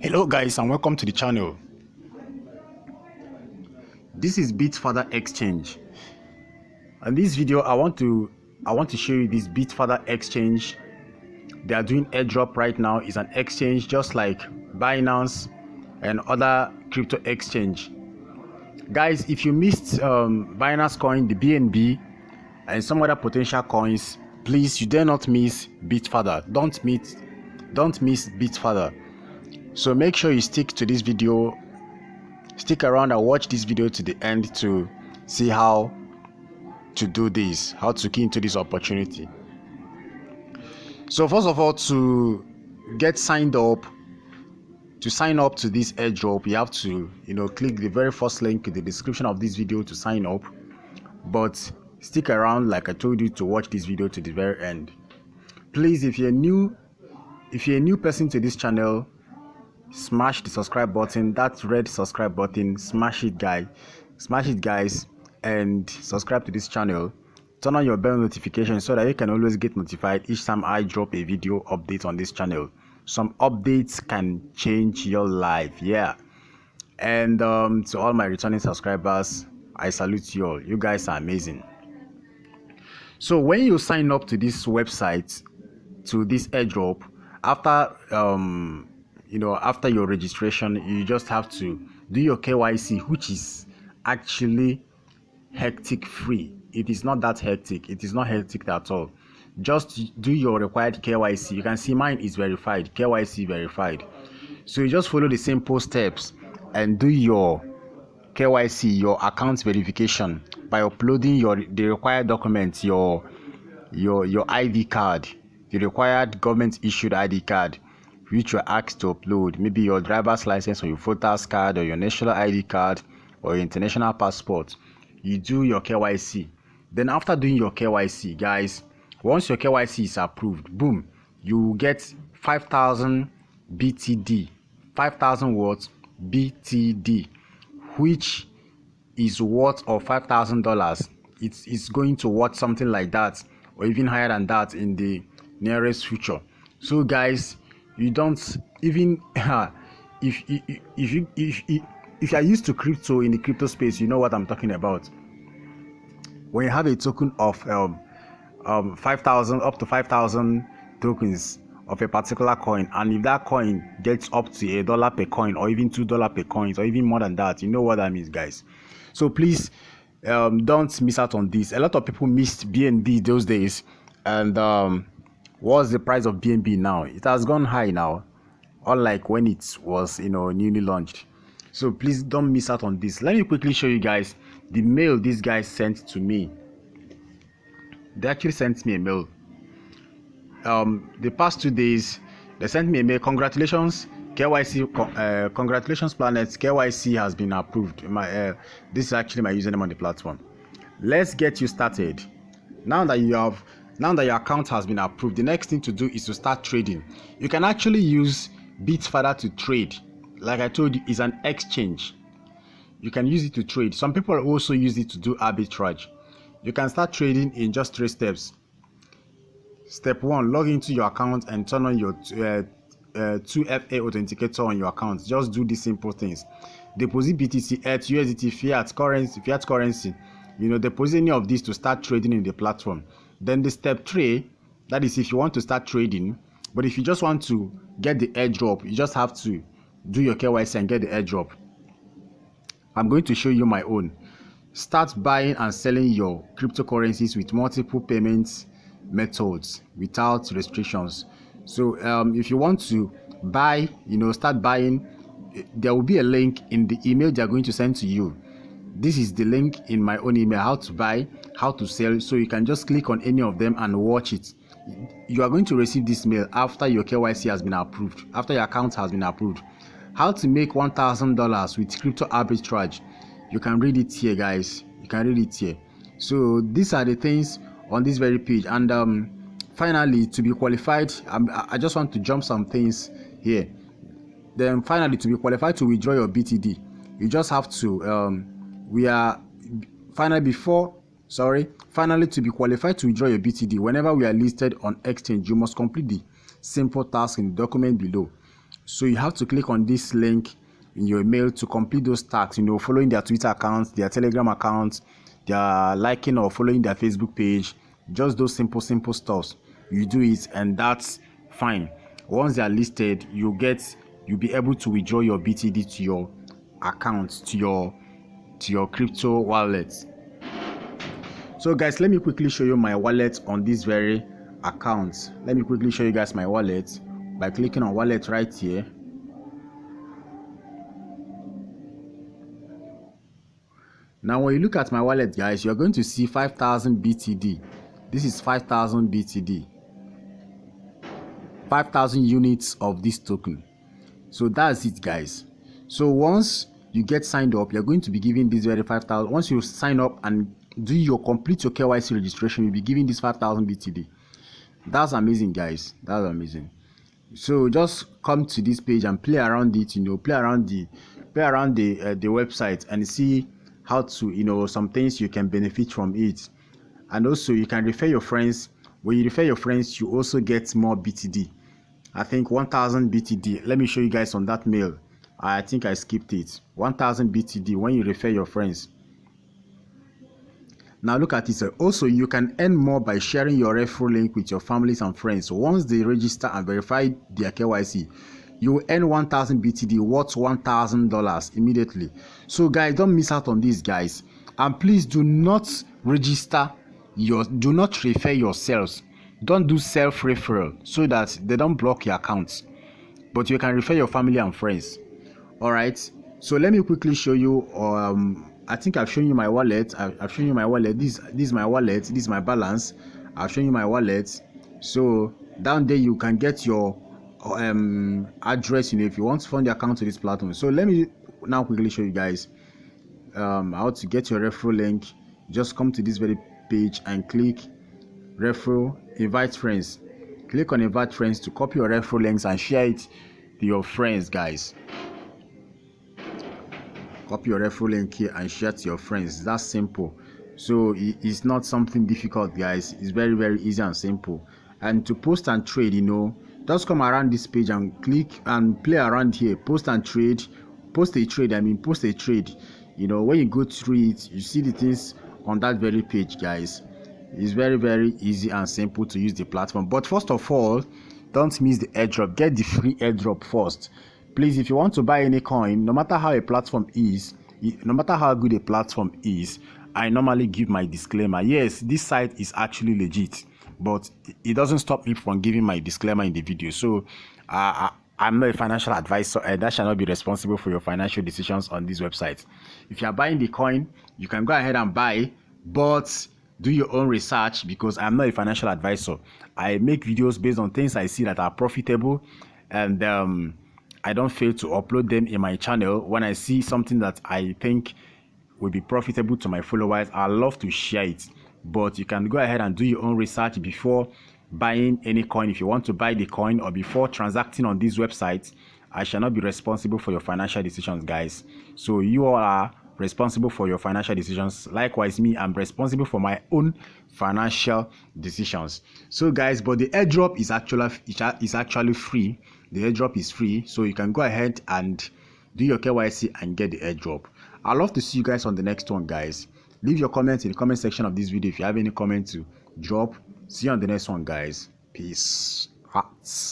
Hello guys and welcome to the channel. This is Bitfada exchange. In this video I want to show you this Bitfada exchange. They are doing airdrop right now. It's an exchange just like Binance and other crypto exchange. Guys, if you missed Binance coin, the BNB and some other potential coins, please you dare not miss Bitfada. Don't miss Bitfada. So make sure you stick to this video, stick around and watch this video to the end to see how to do this, how to key into this opportunity. So first of all, to get signed up, to sign up to this airdrop, you have to click the very first link in the description of this video to sign up. But stick around, like I told you, to watch this video to the very end. Please, if you're a new person to this channel, smash the subscribe button, that red subscribe button. Smash it guys, and subscribe to this channel. Turn on your bell notification so that you can always get notified each time I drop a video update on this channel. Some updates can change your life, yeah. And to all my returning subscribers, I salute you all. You guys are amazing. So when you sign up to this website, to this airdrop, after after your registration, you just have to do your KYC, which is actually hectic free. It is not that hectic. It is not hectic at all. Just do your required KYC. You can see mine is verified, KYC verified. So you just follow the simple steps and do your KYC, your account verification, by uploading the required documents, your ID card, the required government issued ID card, which you're asked to upload, maybe your driver's license or your voter's card or your national ID card or your international passport. You do your KYC. Then after doing your KYC, guys, once your KYC is approved, boom, you get 5,000 BTD, 5,000 what? BTD, which is worth of $5,000. It's going to worth something like that or even higher than that in the nearest future. So guys, you don't even if you are used to crypto, in the crypto space, you know what I'm talking about. When you have a token of 5,000 up to 5,000 tokens of a particular coin, and if that coin gets up to $1 per coin or even $2 per coin or even more than that, you know what that means, guys. So please don't miss out on this. A lot of people missed BNB those days, and what's the price of BNB now? It has gone high now, unlike when it was newly launched. So please don't miss out on this. Let me quickly show you guys the mail these guys sent to me. They actually sent me a mail. The past 2 days they sent me a mail. Congratulations, KYC. Congratulations, Planet. KYC has been approved. This is actually my username on the platform. Let's get you started. Now that your account has been approved, the next thing to do is to start trading. You can actually use Bitfada to trade. Like I told you, it's an exchange. You can use it to trade. Some people also use it to do arbitrage. You can start trading in just 3 steps. Step 1, log into your account and turn on your 2FA authenticator on your account. Just do these simple things. Deposit BTC, ETH, USDT, fiat currency. Deposit any of these to start trading in the platform. Then the step 3, that is if you want to start trading. But if you just want to get the airdrop, you just have to do your KYC and get the airdrop. I'm going to show you my own. Start buying and selling your cryptocurrencies with multiple payments methods without restrictions. So if you want to buy, start buying, there will be a link in the email they are going to send to you. This is the link in my own email, how to buy, how to sell. So you can just click on any of them and watch it. You are going to receive this mail after your KYC has been approved, after your account has been approved. How to make $1,000 with crypto arbitrage. You can read it here, guys. You can read it here. So these are the things on this very page. And finally, to be qualified, I just want to jump some things here. Then finally, to be qualified to withdraw your BTD, you just have to finally to be qualified to withdraw your BTD, whenever we are listed on exchange, you must complete the simple task in the document below. So you have to click on this link in your email to complete those tasks, following their Twitter accounts, their Telegram accounts, their liking or following their Facebook page, just those simple stuffs. You do it and that's fine. Once they are listed, you'll be able to withdraw your BTD to your account, to your crypto wallet. So guys, let me quickly show you my wallet on this very account. Let me quickly show you guys my wallet by clicking on wallet right here. Now when you look at my wallet, guys, you're going to see 5,000 BTD. This is 5,000 BTD, 5,000 units of this token. So that's it, guys. So once you get signed up, you're going to be given this very 5,000. Once you sign up and complete your KYC registration, you'll be given this 5,000 BTD. That's amazing, guys. That's amazing. So just come to this page and play around it, play around the website and see how to, some things you can benefit from it. And also you can refer your friends. When you refer your friends, you also get more BTD. I think 1,000 BTD. Let me show you guys on that mail. I think I skipped it. 1,000 BTD when you refer your friends. Now look at it. Also, you can earn more by sharing your referral link with your families and friends. So once they register and verify their KYC, you will earn 1,000 BTD worth $1,000 immediately. So guys, don't miss out on this, guys. And please do not do not refer yourselves. Don't do self-referral so that they don't block your accounts. But you can refer your family and friends. All right. So let me quickly show you. I think I've shown you my wallet. I've shown you my wallet. This is my wallet. This is my balance. I've shown you my wallet. So down there you can get your address. If you want to fund the account to this platform. So let me now quickly show you guys how to get your referral link. Just come to this very page and click referral, invite friends. Click on invite friends to copy your referral links and share it to your friends, guys. Copy your referral link here and share to your friends. That's simple. So it's not something difficult, guys. It's very, very easy and simple. And to post and trade, just come around this page and click and play around here. Post and trade. Post a trade. When you go through it, you see the things on that very page, guys. It's very, very easy and simple to use the platform. But first of all, don't miss the airdrop. Get the free airdrop first. Please, if you want to buy any coin, no matter how a platform is, no matter how good a platform is, I normally give my disclaimer. Yes, this site is actually legit, but it doesn't stop me from giving my disclaimer in the video. So I'm not a financial advisor and that shall not be responsible for your financial decisions on this website. If you are buying the coin, you can go ahead and buy, but do your own research because I'm not a financial advisor. I make videos based on things I see that are profitable, and I don't fail to upload them in my channel. When I see something that I think will be profitable to my followers, I love to share it. But you can go ahead and do your own research before buying any coin. If you want to buy the coin or before transacting on these websites, I shall not be responsible for your financial decisions, guys. So you all are responsible for your financial decisions. Likewise, me, I'm responsible for my own financial decisions. So guys, but the airdrop is actually free. The airdrop is free, so you can go ahead and do your KYC and get the airdrop. I'd love to see you guys on the next one, guys. Leave your comments in the comment section of this video if you have any comment to drop. See you on the next one, guys. Peace. Hearts.